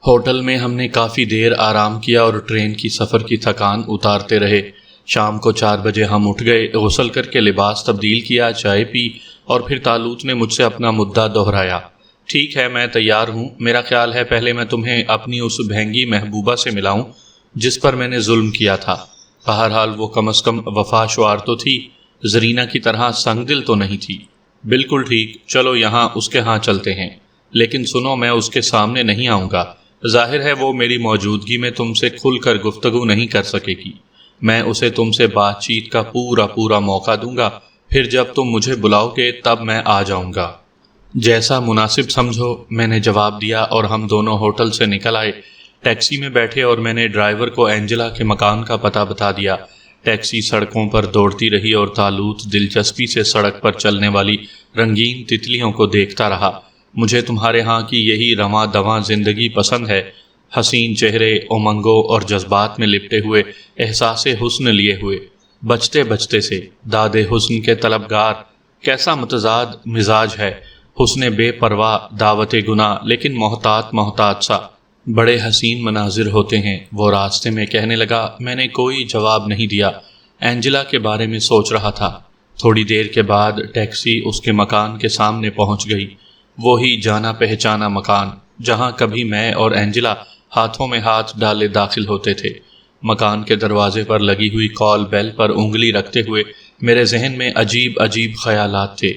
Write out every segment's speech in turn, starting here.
Hotel میں ہم نے کافی دیر آرام کیا اور ٹرین کی سفر کی تھکان اتارتے رہے۔ شام کو 4 بجے ہم اٹھ گئے، غسل کر کے لباس تبدیل کیا، چائے پی اور پھر طالوت نے مجھ سے اپنا مدعا دہرایا۔ ٹھیک ہے، میں تیار ہوں۔ میرا خیال ہے پہلے میں تمہیں اپنی اس بھینگی محبوبہ سے ملاؤں جس پر میں نے ظلم کیا تھا۔ بہرحال وہ کم از کم وفا شعار تو تھی، زرینہ کی طرح سنگ دل تو نہیں تھی۔ بالکل ٹھیک، چلو یہاں اس کے ہاں چلتے ہیں، لیکن سنو میں اس کے سامنے نہیں آؤں گا۔ ظاہر ہے وہ میری موجودگی میں تم سے کھل کر گفتگو نہیں کر سکے گی۔ میں اسے تم سے بات چیت کا پورا موقع دوں گا، پھر جب تم مجھے بلاؤ گے تب میں آ جاؤں گا۔ جیسا مناسب سمجھو، میں نے جواب دیا اور ہم دونوں ہوٹل سے نکل آئے۔ ٹیکسی میں بیٹھے اور میں نے ڈرائیور کو اینجلا کے مکان کا پتہ بتا دیا۔ ٹیکسی سڑکوں پر دوڑتی رہی اور طالوت دلچسپی سے سڑک پر چلنے والی رنگین تتلیوں کو دیکھتا رہا۔ مجھے تمہارے ہاں کی یہی رواں دواں زندگی پسند ہے، حسین چہرے، امنگوں اور جذبات میں لپٹے ہوئے، احساس حسن لیے ہوئے، بچتے بچتے سے داد حسن کے طلبگار۔ کیسا متضاد مزاج ہے، حسن بے پرواہ، دعوت گناہ لیکن محتاط سا۔ بڑے حسین مناظر ہوتے ہیں، وہ راستے میں کہنے لگا۔ میں نے کوئی جواب نہیں دیا، اینجلا کے بارے میں سوچ رہا تھا۔ تھوڑی دیر کے بعد ٹیکسی اس کے مکان کے سامنے پہنچ گئی، وہی جانا پہچانا مکان جہاں کبھی میں اور اینجلا ہاتھوں میں ہاتھ ڈالے داخل ہوتے تھے۔ مکان کے دروازے پر لگی ہوئی کال بیل پر انگلی رکھتے ہوئے میرے ذہن میں عجیب خیالات تھے۔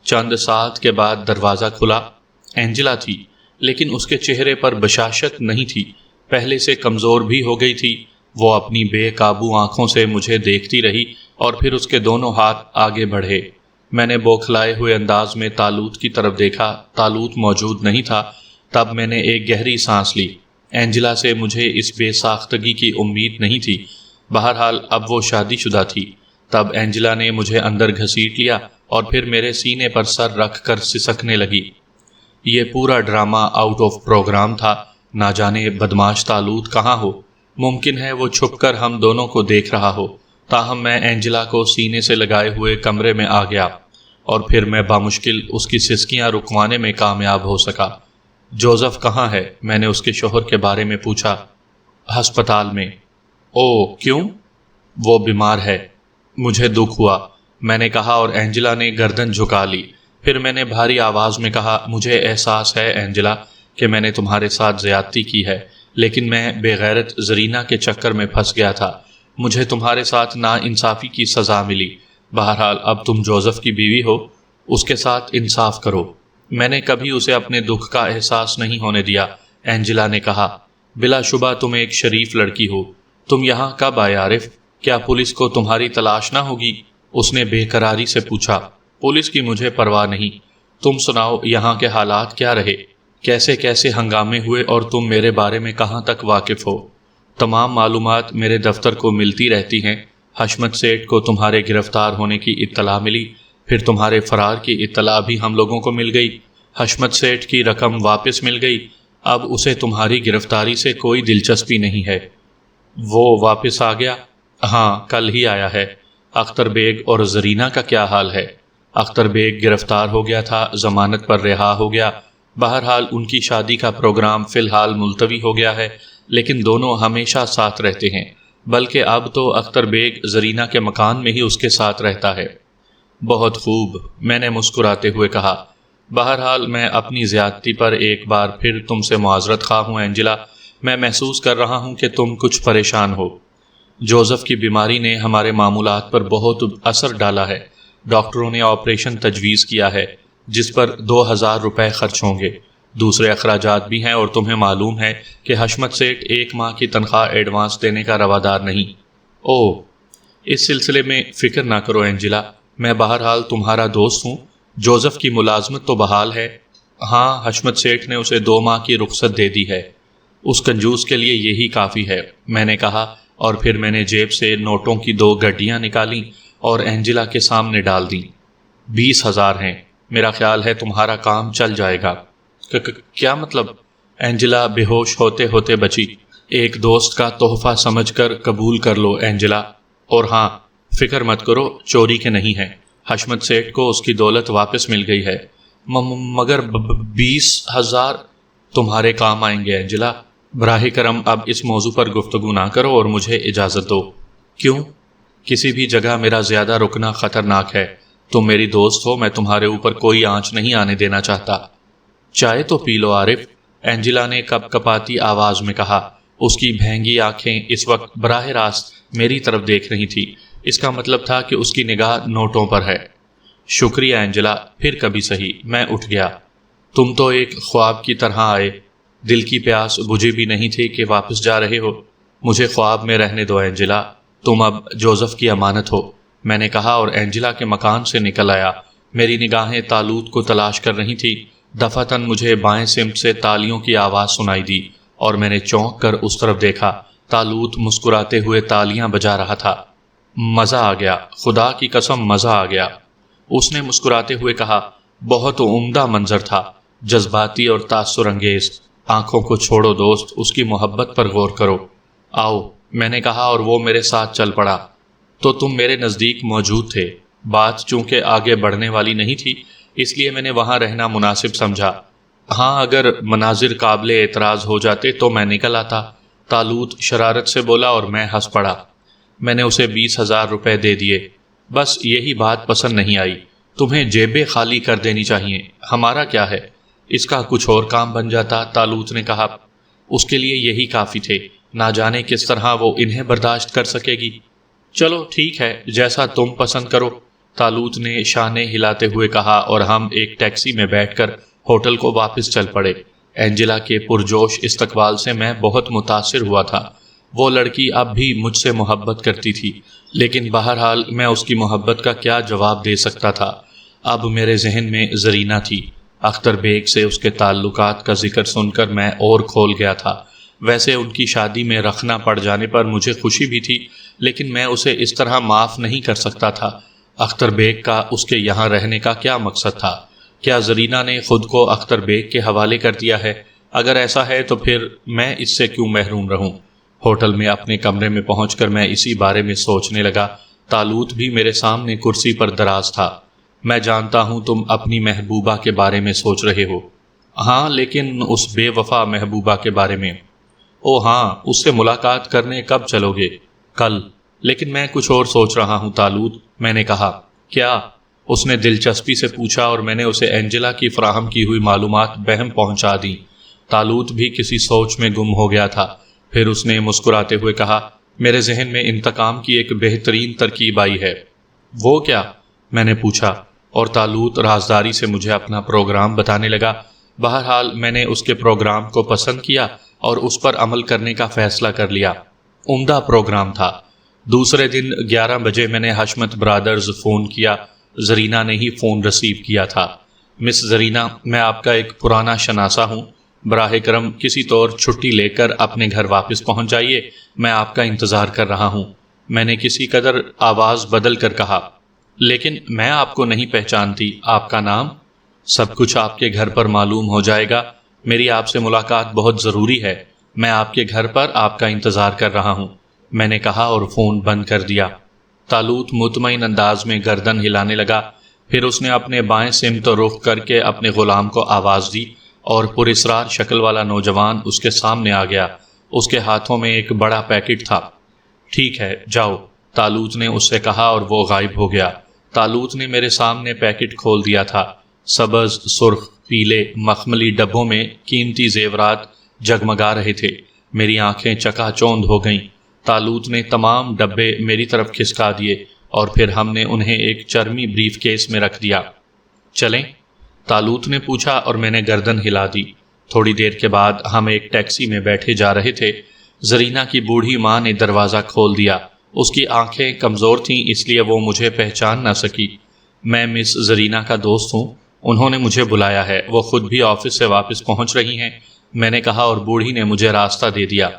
چند ساتھ کے بعد دروازہ کھلا۔ اینجلا تھی، لیکن اس کے چہرے پر بشاشت نہیں تھی، پہلے سے کمزور بھی ہو گئی تھی۔ وہ اپنی بے قابو آنکھوں سے مجھے دیکھتی رہی اور پھر اس کے دونوں ہاتھ آگے بڑھے۔ میں نے بوکھلائے ہوئے انداز میں طالوت کی طرف دیکھا۔ طالوت موجود نہیں تھا۔ تب میں نے ایک گہری سانس لی۔ اینجلا سے مجھے اس بے ساختگی کی امید نہیں تھی۔ بہرحال اب وہ شادی شدہ تھی۔ تب اینجلا نے مجھے اندر گھسیٹ لیا اور پھر میرے سینے پر سر رکھ کر سسکنے لگی۔ یہ پورا ڈرامہ آؤٹ آف پروگرام تھا۔ نہ جانے بدماش طالوت کہاں ہو، ممکن ہے وہ چھپ کر ہم دونوں کو دیکھ رہا ہو۔ تاہم میں اینجلا کو سینے سے لگائے ہوئے کمرے میں آ گیا اور پھر میں بامشکل اس کی سسکیاں رکوانے میں کامیاب ہو سکا۔ جوزف کہاں ہے؟ میں نے اس کے شوہر کے بارے میں پوچھا۔ ہسپتال میں۔ او، کیوں؟ وہ بیمار ہے۔ مجھے دکھ ہوا، میں نے کہا اور اینجلا نے گردن جھکا لی۔ پھر میں نے بھاری آواز میں کہا، مجھے احساس ہے اینجلا کہ میں نے تمہارے ساتھ زیادتی کی ہے، لیکن میں بے غیرت زرینہ کے چکر میں پھنس گیا تھا۔ مجھے تمہارے ساتھ ناانصافی کی سزا ملی۔ بہرحال اب تم جوزف کی بیوی ہو، اس کے ساتھ انصاف کرو۔ میں نے کبھی اسے اپنے دکھ کا احساس نہیں ہونے دیا۔ اینجلا نے کہا، بلا شبہ تم ایک شریف لڑکی ہو۔ تم یہاں کب آئے عارف؟ کیا پولیس کو تمہاری تلاش نہ ہوگی؟ اس نے بے قراری سے پوچھا۔ پولیس کی مجھے پرواہ نہیں، تم سناؤ یہاں کے حالات کیا رہے؟ کیسے ہنگامے ہوئے اور تم میرے بارے میں کہاں تک واقف ہو؟ تمام معلومات میرے دفتر کو ملتی رہتی ہیں۔ حشمت سیٹھ کو تمہارے گرفتار ہونے کی اطلاع ملی، پھر تمہارے فرار کی اطلاع بھی ہم لوگوں کو مل گئی۔ حشمت سیٹھ کی رقم واپس مل گئی، اب اسے تمہاری گرفتاری سے کوئی دلچسپی نہیں ہے۔ وہ واپس آ گیا؟ ہاں، کل ہی آیا ہے۔ اختر بیگ اور زرینہ کا کیا حال ہے؟ اختر بیگ گرفتار ہو گیا تھا، ضمانت پر رہا ہو گیا۔ بہرحال ان کی شادی کا پروگرام فی الحال ملتوی ہو گیا ہے، لیکن دونوں ہمیشہ ساتھ رہتے ہیں، بلکہ اب تو اختر بیگ زرینہ کے مکان میں ہی اس کے ساتھ رہتا ہے۔ بہت خوب، میں نے مسکراتے ہوئے کہا۔ بہرحال میں اپنی زیادتی پر ایک بار پھر تم سے معذرت خواہ ہوں اینجلا۔ میں محسوس کر رہا ہوں کہ تم کچھ پریشان ہو۔ جوزف کی بیماری نے ہمارے معمولات پر بہت اثر ڈالا ہے۔ ڈاکٹروں نے آپریشن تجویز کیا ہے جس پر 2000 روپے خرچ ہوں گے۔ دوسرے اخراجات بھی ہیں اور تمہیں معلوم ہے کہ حشمت سیٹھ 1 ماہ کی تنخواہ ایڈوانس دینے کا روادار نہیں۔ او، اس سلسلے میں فکر نہ کرو اینجلا، میں بہرحال تمہارا دوست ہوں۔ جوزف کی ملازمت تو بحال ہے؟ ہاں، حشمت سیٹھ نے اسے 2 ماہ کی رخصت دے دی ہے۔ اس کنجوس کے لیے یہی کافی ہے، میں نے کہا، اور پھر میں نے جیب سے نوٹوں کی 2 گڈیاں نکالیں اور اینجلا کے سامنے ڈال دیں۔ 20,000 ہیں، میرا خیال ہے تمہارا کام چل جائے گا۔ کیا مطلب؟ اینجلا بے ہوش ہوتے ہوتے بچی۔ ایک دوست کا تحفہ سمجھ کر قبول کر لو اینجلا، اور ہاں، فکر مت کرو، چوری کے نہیں ہیں۔ حشمت سیٹھ کو اس کی دولت واپس مل گئی ہے۔ مگر 20,000 تمہارے کام آئیں گے اینجلا۔ براہ کرم اب اس موضوع پر گفتگو نہ کرو اور مجھے اجازت دو۔ کیوں؟ کسی بھی جگہ میرا زیادہ رکنا خطرناک ہے۔ تم میری دوست ہو، میں تمہارے اوپر کوئی آنچ نہیں آنے دینا چاہتا۔ چائے تو پی لو عارف، اینجلا نے کپ کپاتی آواز میں کہا۔ اس کی بھینگی آنکھیں اس وقت براہ راست میری طرف دیکھ رہی تھی۔ اس کا مطلب تھا کہ اس کی نگاہ نوٹوں پر ہے۔ شکریہ اینجلا، پھر کبھی سہی۔ میں اٹھ گیا۔ تم تو ایک خواب کی طرح آئے، دل کی پیاس بجھی بھی نہیں تھی کہ واپس جا رہے ہو۔ مجھے خواب میں رہنے دو اینجلا، تم اب جوزف کی امانت ہو، میں نے کہا اور اینجلا کے مکان سے نکل آیا۔ میری نگاہیں تالوت کو تلاش کر رہی تھی۔ دفعتاً مجھے بائیں سمت سے تالیوں کی آواز سنائی دی اور میں نے چونک کر اس طرف دیکھا۔ تالوت مسکراتے ہوئے تالیاں بجا رہا تھا۔ مزہ آ گیا، خدا کی قسم مزہ آ گیا، اس نے مسکراتے ہوئے کہا۔ بہت عمدہ منظر تھا، جذباتی اور تاثر انگیز۔ آنکھوں کو چھوڑو دوست، اس کی محبت پر غور کرو۔ آؤ، میں نے کہا اور وہ میرے ساتھ چل پڑا۔ تو تم میرے نزدیک موجود تھے۔ بات چونکہ آگے بڑھنے والی نہیں تھی، اس لیے میں نے وہاں رہنا مناسب سمجھا۔ ہاں، اگر مناظر قابل اعتراض ہو جاتے تو میں نکل آتا، تالوت شرارت سے بولا اور میں ہنس پڑا۔ میں نے اسے 20,000 روپے دے دیے۔ بس یہی بات پسند نہیں آئی۔ تمہیں جیبیں خالی کر دینی چاہیے، ہمارا کیا ہے؟ اس کا کچھ اور کام بن جاتا، تالوت نے کہا۔ اس کے لیے یہی کافی تھے، نہ جانے کس طرح وہ انہیں برداشت کر سکے گی۔ چلو ٹھیک ہے، جیسا تم پسند کرو، تالوت نے شانے ہلاتے ہوئے کہا اور ہم ایک ٹیکسی میں بیٹھ کر ہوٹل کو واپس چل پڑے۔ اینجلا کے پرجوش استقبال سے میں بہت متاثر ہوا تھا۔ وہ لڑکی اب بھی مجھ سے محبت کرتی تھی، لیکن بہرحال میں اس کی محبت کا کیا جواب دے سکتا تھا؟ اب میرے ذہن میں زرینہ تھی۔ اختر بیگ سے اس کے تعلقات کا ذکر سن کر میں اور کھول گیا تھا۔ ویسے ان کی شادی میں رخنا پڑ جانے پر مجھے خوشی بھی تھی، لیکن میں اسے اس طرح معاف نہیں کر سکتا تھا۔ اختر بیگ کا اس کے یہاں رہنے کا کیا مقصد تھا؟ کیا زرینہ نے خود کو اختر بیگ کے حوالے کر دیا ہے؟ اگر ایسا ہے تو پھر میں اس سے کیوں محروم رہوں؟ ہوٹل میں اپنے کمرے میں پہنچ کر میں اسی بارے میں سوچنے لگا۔ تالوت بھی میرے سامنے کرسی پر دراز تھا۔ میں جانتا ہوں تم اپنی محبوبہ کے بارے میں سوچ رہے ہو۔ ہاں، لیکن اس بے وفا محبوبہ کے بارے میں۔ او ہاں، اس سے ملاقات کرنے کب چلو گے؟ کل۔ لیکن میں کچھ اور سوچ رہا ہوں تالوت، میں نے کہا۔ کیا؟ اس نے دلچسپی سے پوچھا اور میں نے اسے اینجلا کی فراہم کی ہوئی معلومات بہم پہنچا دیں۔ تالوت بھی کسی سوچ میں گم ہو گیا تھا۔ پھر اس نے مسکراتے ہوئے کہا، میرے ذہن میں انتقام کی ایک بہترین ترکیب آئی ہے۔ وہ کیا؟ میں نے پوچھا، اور تالوت رازداری سے مجھے اپنا پروگرام بتانے لگا۔ بہرحال میں نے اس کے پروگرام کو پسند کیا اور اس پر عمل کرنے کا فیصلہ کر لیا۔ عمدہ پروگرام تھا۔ دوسرے دن 11 بجے میں نے حشمت برادرز فون کیا۔ زرینہ نے ہی فون ریسیو کیا تھا۔ مس زرینہ، میں آپ کا ایک پرانا شناسہ ہوں، براہ کرم کسی طور چھٹی لے کر اپنے گھر واپس پہنچ جائیے، میں آپ کا انتظار کر رہا ہوں، میں نے کسی قدر آواز بدل کر کہا۔ لیکن میں آپ کو نہیں پہچانتی، آپ کا نام؟ سب کچھ آپ کے گھر پر معلوم ہو جائے گا، میری آپ سے ملاقات بہت ضروری ہے، میں آپ کے گھر پر آپ کا انتظار کر رہا ہوں، میں نے کہا اور فون بند کر دیا۔ تالوت مطمئن انداز میں گردن ہلانے لگا، پھر اس نے اپنے بائیں سمت رخ کر کے اپنے غلام کو آواز دی اور پراسرار شکل والا نوجوان اس کے سامنے آ گیا۔ اس کے ہاتھوں میں ایک بڑا پیکٹ تھا۔ ٹھیک ہے، جاؤ، تالوت نے اس سے کہا اور وہ غائب ہو گیا۔ تالوت نے میرے سامنے پیکٹ کھول دیا تھا۔ سبز، سرخ، پیلے، مخملی ڈبوں میں قیمتی زیورات جگمگا رہے تھے۔ میری آنکھیں چکا چوند ہو گئیں۔ تالوت نے تمام ڈبے میری طرف کھسکا دیے اور پھر ہم نے انہیں ایک چرمی بریف کیس میں رکھ دیا۔ چلیں؟ تالوت نے پوچھا اور میں نے گردن ہلا دی۔ تھوڑی دیر کے بعد ہم ایک ٹیکسی میں بیٹھے جا رہے تھے۔ زرینہ کی بوڑھی ماں نے دروازہ کھول دیا۔ اس کی آنکھیں کمزور تھیں، اس لیے وہ مجھے پہچان نہ سکی۔ میں مس زرینہ کا دوست ہوں، انہوں نے مجھے بلایا ہے، وہ خود بھی آفس سے واپس پہنچ رہی ہیں، میں نے کہا اور بوڑھی نے مجھے راستہ دے دیا۔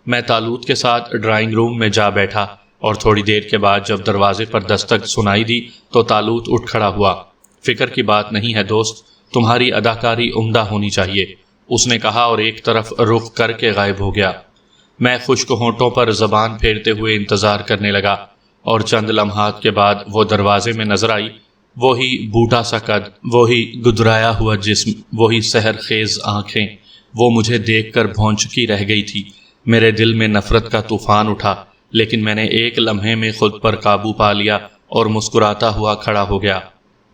میں تالوت کے ساتھ ڈرائنگ روم میں جا بیٹھا اور تھوڑی دیر کے بعد جب دروازے پر دستک سنائی دی تو تالوت اٹھ کھڑا ہوا۔ فکر کی بات نہیں ہے دوست، تمہاری اداکاری عمدہ ہونی چاہیے، اس نے کہا اور ایک طرف رخ کر کے غائب ہو گیا۔ میں خشک ہونٹوں پر زبان پھیرتے ہوئے انتظار کرنے لگا اور چند لمحات کے بعد وہ دروازے میں نظر آئی، وہی بوٹا سا قد، وہی گدرایا ہوا جسم، وہی سحر خیز آنکھیں، وہ مجھے دیکھ کر بھونچکی رہ گئی تھی۔ میرے دل میں نفرت کا طوفان اٹھا، لیکن میں نے ایک لمحے میں خود پر قابو پا لیا اور مسکراتا ہوا کھڑا ہو گیا۔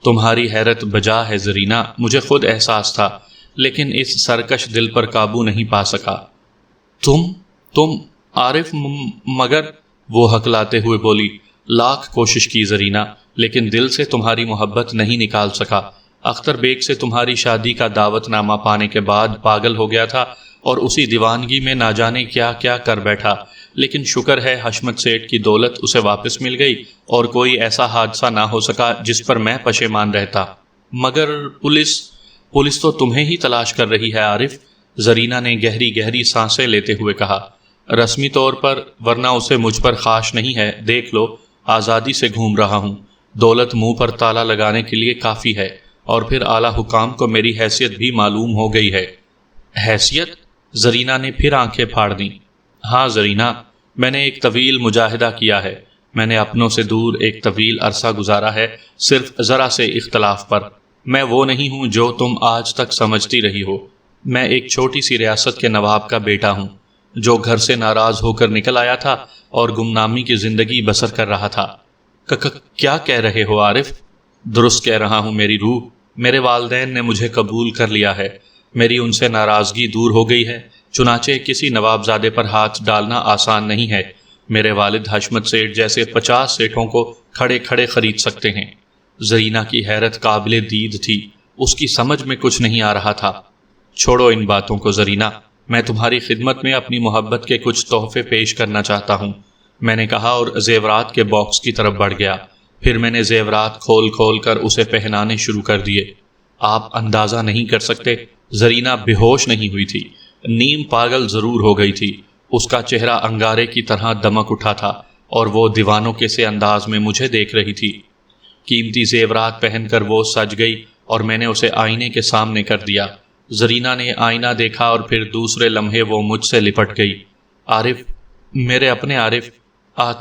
تمہاری حیرت بجا ہے زرینہ، مجھے خود احساس تھا، لیکن اس سرکش دل پر قابو نہیں پا سکا۔ تم عارف مگر وہ ہکلاتے ہوئے بولی۔ لاکھ کوشش کی زرینہ، لیکن دل سے تمہاری محبت نہیں نکال سکا۔ اختر بیگ سے تمہاری شادی کا دعوت نامہ پانے کے بعد پاگل ہو گیا تھا اور اسی دیوانگی میں نہ جانے کیا کیا کر بیٹھا، لیکن شکر ہے حشمت سیٹھ کی دولت اسے واپس مل گئی اور کوئی ایسا حادثہ نہ ہو سکا جس پر میں پشیمان رہتا۔ مگر پولیس تو تمہیں ہی تلاش کر رہی ہے عارف، زرینہ نے گہری گہری سانسیں لیتے ہوئے کہا۔ رسمی طور پر، ورنہ اسے مجھ پر خاش نہیں ہے، دیکھ لو، آزادی سے گھوم رہا ہوں۔ دولت منہ پر تالا لگانے کے لیے کافی ہے، اور پھر اعلیٰ حکام کو میری حیثیت بھی معلوم ہو گئی ہے۔ حیثیت؟ زرینہ نے پھر آنکھیں پھاڑ دیں۔ ہاں زرینہ، میں نے ایک طویل مجاہدہ کیا ہے، میں نے اپنوں سے دور ایک طویل عرصہ گزارا ہے، صرف ذرا سے اختلاف پر۔ میں وہ نہیں ہوں جو تم آج تک سمجھتی رہی ہو۔ میں ایک چھوٹی سی ریاست کے نواب کا بیٹا ہوں، جو گھر سے ناراض ہو کر نکل آیا تھا اور گمنامی کی زندگی بسر کر رہا تھا۔ کیا کہہ رہے ہو عارف؟ درست کہہ رہا ہوں میری روح، میرے والدین نے مجھے قبول کر لیا ہے، میری ان سے ناراضگی دور ہو گئی ہے، چنانچہ کسی نوابزادے پر ہاتھ ڈالنا آسان نہیں ہے۔ میرے والد حشمت سیٹھ جیسے 50 سیٹھوں کو کھڑے کھڑے خرید سکتے ہیں۔ زرینہ کی حیرت قابل دید تھی، اس کی سمجھ میں کچھ نہیں آ رہا تھا۔ چھوڑو ان باتوں کو زرینہ، میں تمہاری خدمت میں اپنی محبت کے کچھ تحفے پیش کرنا چاہتا ہوں، میں نے کہا اور زیورات کے باکس کی طرف بڑھ گیا۔ پھر میں نے زیورات کھول کھول کر اسے پہنانے شروع کر دیے۔ آپ اندازہ نہیں کر سکتے، زرینہ بے ہوش نہیں ہوئی تھی، نیم پاگل ضرور ہو گئی تھی۔ اس کا چہرہ انگارے کی طرح دمک اٹھا تھا اور وہ دیوانوں کے سے انداز میں مجھے دیکھ رہی تھی۔ قیمتی زیورات پہن کر وہ سج گئی اور میں نے اسے آئینے کے سامنے کر دیا۔ زرینہ نے آئینہ دیکھا اور پھر دوسرے لمحے وہ مجھ سے لپٹ گئی۔ عارف، میرے اپنے عارف،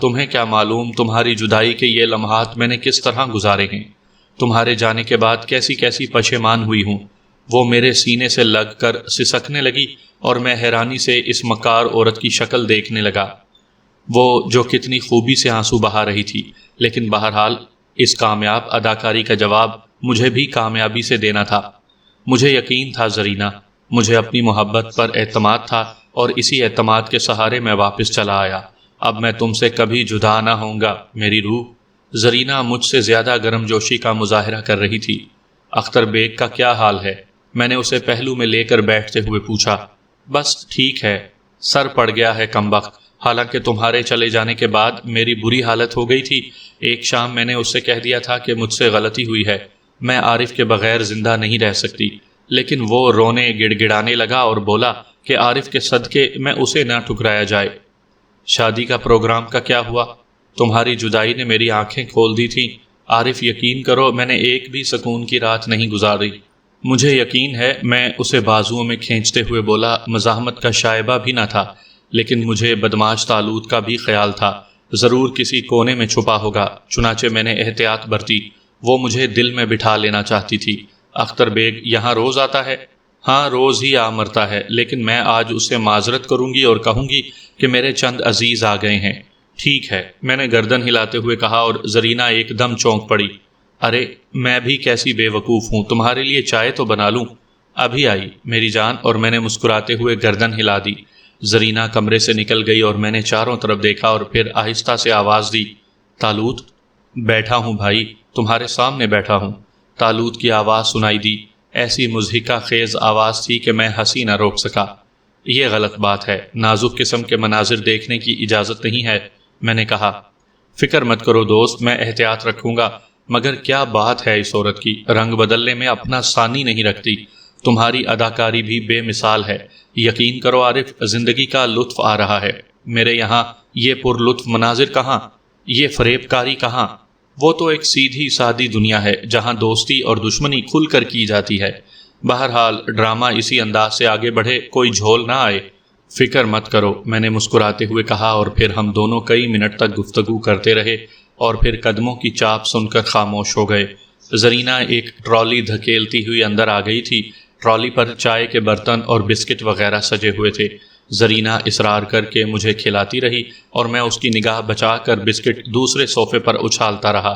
تمہیں کیا معلوم تمہاری جدائی کے یہ لمحات میں نے کس طرح گزارے ہیں، تمہارے جانے کے بعد کیسی کیسی پشیمان ہوئی ہوں۔ وہ میرے سینے سے لگ کر سسکنے لگی اور میں حیرانی سے اس مکار عورت کی شکل دیکھنے لگا، وہ جو کتنی خوبی سے آنسو بہا رہی تھی۔ لیکن بہرحال اس کامیاب اداکاری کا جواب مجھے بھی کامیابی سے دینا تھا۔ مجھے یقین تھا زرینہ، مجھے اپنی محبت پر اعتماد تھا اور اسی اعتماد کے سہارے میں واپس چلا آیا۔ اب میں تم سے کبھی جدا نہ ہوں گا میری روح۔ زرینہ مجھ سے زیادہ گرم جوشی کا مظاہرہ کر رہی تھی۔ اختر بیگ کا کیا حال ہے؟ میں نے اسے پہلو میں لے کر بیٹھتے ہوئے پوچھا۔ بس ٹھیک ہے، سر پڑ گیا ہے کمبخت، حالانکہ تمہارے چلے جانے کے بعد میری بری حالت ہو گئی تھی۔ ایک شام میں نے اس سے کہہ دیا تھا کہ مجھ سے غلطی ہوئی ہے، میں عارف کے بغیر زندہ نہیں رہ سکتی، لیکن وہ رونے گڑ گڑانے لگا اور بولا کہ عارف کے صدقے میں اسے نہ ٹھکرایا جائے۔ شادی کا پروگرام کا کیا ہوا؟ تمہاری جدائی نے میری آنکھیں کھول دی تھیں عارف، یقین کرو میں نے ایک بھی سکون کی رات نہیں گزاری۔ مجھے یقین ہے، میں اسے بازوؤں میں کھینچتے ہوئے بولا، مزاحمت کا شائبہ بھی نہ تھا، لیکن مجھے بدماش طالوت کا بھی خیال تھا، ضرور کسی کونے میں چھپا ہوگا، چنانچہ میں نے احتیاط برتی۔ وہ مجھے دل میں بٹھا لینا چاہتی تھی۔ اختر بیگ یہاں روز آتا ہے؟ ہاں، روز ہی آ مرتا ہے، لیکن میں آج اس سے معذرت کروں گی اور کہوں گی کہ میرے چند عزیز آ گئے ہیں۔ ٹھیک ہے، میں نے گردن ہلاتے ہوئے کہا اور زرینہ ایک دم چونک پڑی۔ ارے میں بھی کیسی بے وقوف ہوں، تمہارے لیے چائے تو بنا لوں؟ ابھی آئی میری جان، اور میں نے مسکراتے ہوئے گردن ہلا دی۔ زرینہ کمرے سے نکل گئی اور میں نے چاروں طرف دیکھا اور پھر آہستہ سے آواز دی، طالوت۔ بیٹھا ہوں بھائی، تمہارے سامنے بیٹھا ہوں۔ طالوت کی آواز سنائی دی، ایسی مضحکہ خیز آواز تھی کہ میں ہنسی نہ روک سکا۔ یہ غلط بات ہے، نازک قسم کے مناظر دیکھنے کی اجازت نہیں ہے، میں نے کہا۔ فکر مت کرو دوست، میں احتیاط رکھوں گا، مگر کیا بات ہے اس عورت کی، رنگ بدلنے میں اپنا ثانی نہیں رکھتی۔ تمہاری اداکاری بھی بے مثال ہے، یقین کرو عارف، زندگی کا لطف آ رہا ہے۔ میرے یہاں یہ پر لطف مناظر کہاں، یہ فریب کاری کہاں؟ وہ تو ایک سیدھی سادی دنیا ہے جہاں دوستی اور دشمنی کھل کر کی جاتی ہے۔ بہرحال ڈرامہ اسی انداز سے آگے بڑھے، کوئی جھول نہ آئے۔ فکر مت کرو، میں نے مسکراتے ہوئے کہا، اور پھر ہم دونوں کئی منٹ تک گفتگو کرتے رہے اور پھر قدموں کی چاپ سن کر خاموش ہو گئے۔ زرینہ ایک ٹرالی دھکیلتی ہوئی اندر آ گئی تھی، ٹرالی پر چائے کے برتن اور بسکٹ وغیرہ سجے ہوئے تھے۔ زرینہ اصرار کر کے مجھے کھلاتی رہی اور میں اس کی نگاہ بچا کر بسکٹ دوسرے صوفے پر اچھالتا رہا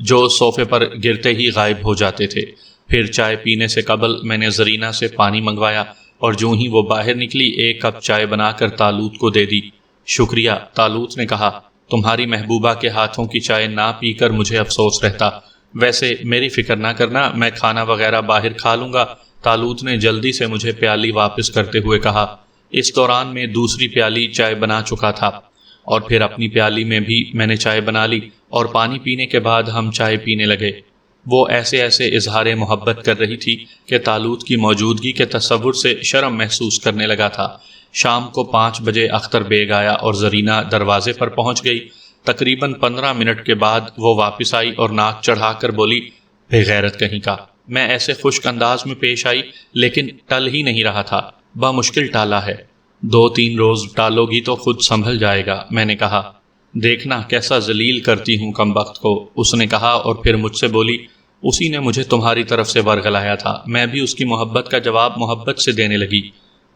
جو صوفے پر گرتے ہی غائب ہو جاتے تھے۔ پھر چائے پینے سے قبل میں نے زرینہ سے پانی منگوایا اور جوں ہی وہ باہر نکلی ایک کپ چائے بنا کر طالوت کو دے دی۔ شکریہ، طالوت نے کہا، تمہاری محبوبہ کے ہاتھوں کی چائے نہ پی کر مجھے افسوس رہتا۔ ویسے میری فکر نہ کرنا، میں کھانا وغیرہ باہر کھا لوں گا، طالوت نے جلدی سے مجھے پیالی واپس کرتے ہوئے کہا۔ اس دوران میں دوسری پیالی چائے بنا چکا تھا اور پھر اپنی پیالی میں بھی میں نے چائے بنا لی اور پانی پینے کے بعد ہم چائے پینے لگے۔ وہ ایسے اظہار محبت کر رہی تھی کہ طالوت کی موجودگی کے تصور سے شرم محسوس کرنے لگا تھا۔ شام کو 5 بجے اختر بیگ آیا اور زرینہ دروازے پر پہنچ گئی۔ تقریباً 15 منٹ کے بعد وہ واپس آئی اور ناک چڑھا کر بولی، بے غیرت کہیں کا۔ میں ایسے خشک انداز میں پیش آئی لیکن ٹل ہی نہیں رہا تھا۔ بمشکل ٹالا ہے، 2-3 روز ٹالو گی تو خود سنبھل جائے گا، میں نے کہا۔ دیکھنا کیسا ذلیل کرتی ہوں کمبخت کو، اس نے کہا اور پھر مجھ سے بولی، اسی نے مجھے تمہاری طرف سے ورغلایا تھا۔ میں بھی اس کی محبت کا جواب محبت سے دینے لگی۔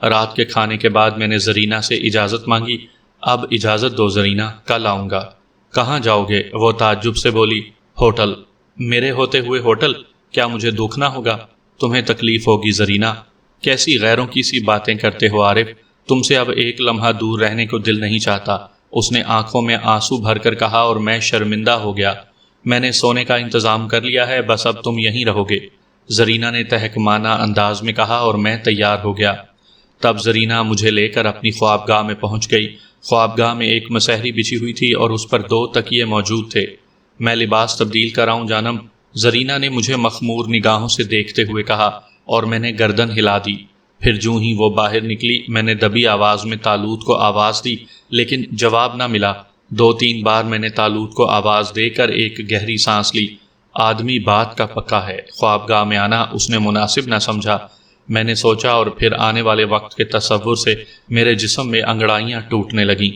رات کے کھانے کے بعد میں نے زرینہ سے اجازت مانگی۔ اب اجازت دو زرینہ، کل آؤں گا۔ کہاں جاؤ گے؟ وہ تعجب سے بولی، ہوٹل۔ میرے ہوتے ہوئے ہوٹل؟ کیا مجھے دکھ نہ ہوگا؟ تمہیں تکلیف ہوگی زرینہ۔ کیسی غیروں کی سی باتیں کرتے ہو عارف، تم سے اب ایک لمحہ دور رہنے کو دل نہیں چاہتا، اس نے آنکھوں میں آنسو بھر کر کہا اور میں شرمندہ ہو گیا۔ میں نے سونے کا انتظام کر لیا ہے، بس اب تم یہیں رہو گے، زرینہ نے تحکمانہ انداز میں کہا اور میں تیار ہو گیا۔ تب زرینہ مجھے لے کر اپنی خوابگاہ میں پہنچ گئی۔ خوابگاہ میں ایک مسہری بچھی ہوئی تھی اور اس پر 2 تکیے موجود تھے۔ میں لباس تبدیل کراؤں جانم؟ زرینہ نے مجھے مخمور نگاہوں سے دیکھتے ہوئے کہا اور میں نے گردن ہلا دی۔ پھر جوں ہی وہ باہر نکلی میں نے دبی آواز میں طالوت کو آواز دی لیکن جواب نہ ملا۔ 2-3 بار میں نے طالوت کو آواز دے کر ایک گہری سانس لی۔ آدمی بات کا پکا ہے، خوابگاہ میں آنا اس نے مناسب نہ سمجھا، میں نے سوچا، اور پھر آنے والے وقت کے تصور سے میرے جسم میں انگڑائیاں ٹوٹنے لگیں۔